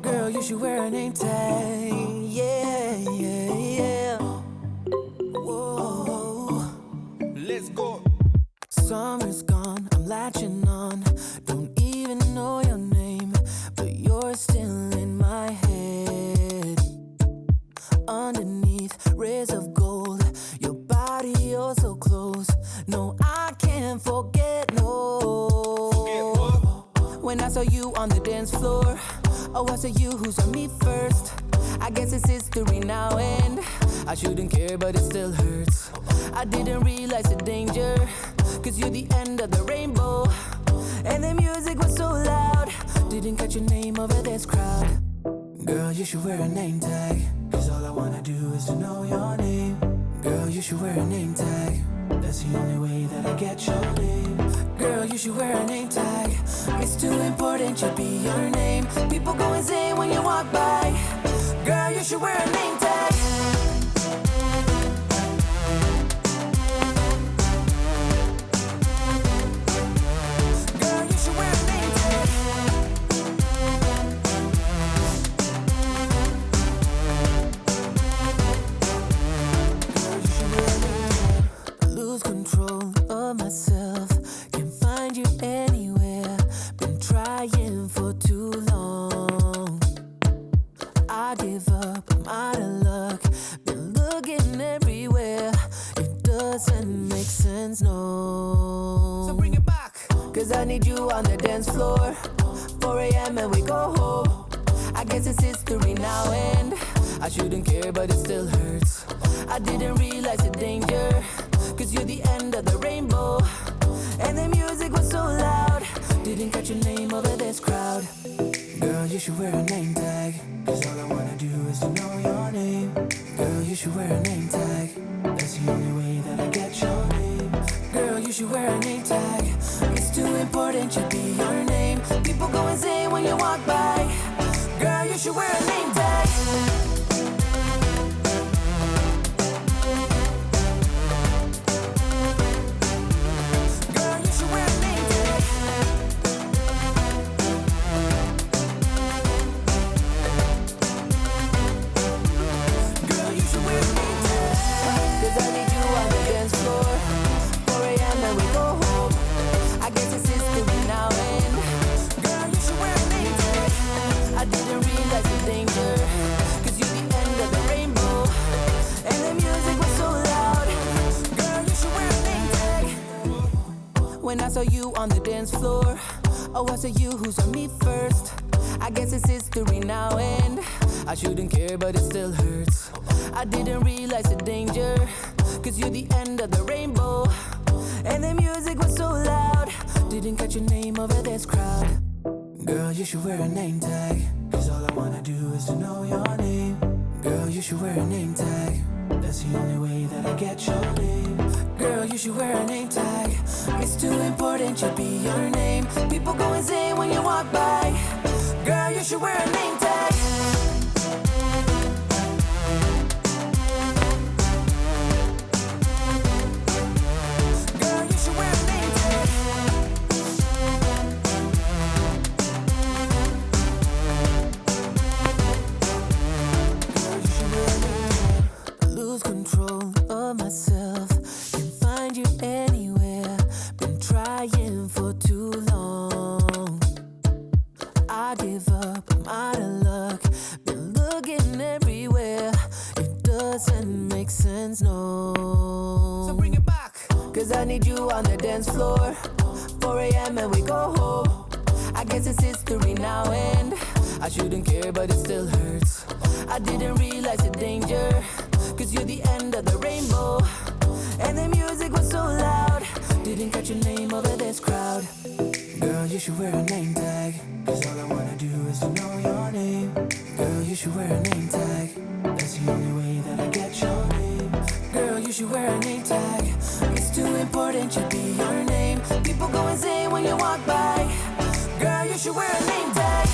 Girl, you should wear a name tag. Yeah, yeah, yeah. Whoa. Let's go. Summer's gone, I'm latching on. Don't even know your name, but you're still in my head. Underneath rays of gold, your body oh so close. No, I can't forget, no. Forget what? When I saw you on the dance floor, oh, I saw you who saw me first. I guess it's history now, and I shouldn't care, but it still hurts. I didn't realize the danger, 'cause you're the end of the rainbow. And the music was so loud, didn't catch your name over this crowd. Girl, you should wear a name tag, 'cause all I wanna do is to know your name. Girl, you should wear a name tag, that's the only way that I get your name. Girl, you should wear a name tag, it's too important to be your name. People go insane when you walk by. Girl, you should wear a name tag. Girl, you should wear a name tag. Girl, you should wear a name tag. I lose control of myself, can't find you anywhere. Been trying for too long. I give up, I'm out of luck. Been looking everywhere, it doesn't make sense, no. So bring it back, 'cause I need you on the dance floor. 4 a.m. and we go home. I guess it's history now, and I shouldn't care, but it still hurts. I didn't realize the danger, 'cause you're the end of the rainbow. And the music was so loud, didn't catch your name over this crowd. Girl, you should wear a name tag, 'cause all I wanna do is to know your name. Girl, you should wear a name tag, that's the only way that I get your name. Girl, you should wear a name tag, it's too important to be your name. People go insane when you walk by. Girl, you should wear a name tag. Girl, you should wear a name tag. Girl, you should wear a name tag. 'Cause I need you on the dance floor. 4 a.m. and we go home. I guess it's history now, and girl, you should wear a name tag. I didn't realize the danger, 'cause you're the end of the rainbow. And the music was so loud. Girl, you should wear a name tag. When I saw you on the dance floor, oh, I saw you who saw me first. I guess it's history now, and I shouldn't care, but it still hurts. I didn't realize the danger, 'cause you're the end of the rainbow. And the music was so loud, didn't catch your name over this crowd. Girl, you should wear a name tag, 'cause all I wanna do is to know your name. Girl, you should wear a name tag, that's the only way that I get your name. Girl, you should wear a name tag, it's too important to be your name. People go insane when you walk by. Girl, you should wear a name tag. Girl, you should wear a name tag. Girl, you should wear a name tag. I lose control of myself, can't find you anywhere. Been trying for too long. I give up, I'm out of luck. Been looking everywhere, it doesn't make sense, no. So bring it back, 'cause I need you on the dance floor. 4 a.m. and we go home. I guess it's history now, and I shouldn't care, but it still hurts. I didn't realize the danger, 'cause you're the end of the rainbow. And the music was so loud, didn't catch your name over this crowd. Girl, you should wear a name tag, 'cause all I wanna do is to know your name. Girl, you should wear a name tag, that's the only way that I get your name. Girl, you should wear a name tag, it's too important to be your name. People go insane when you walk by. Girl, you should wear a name tag.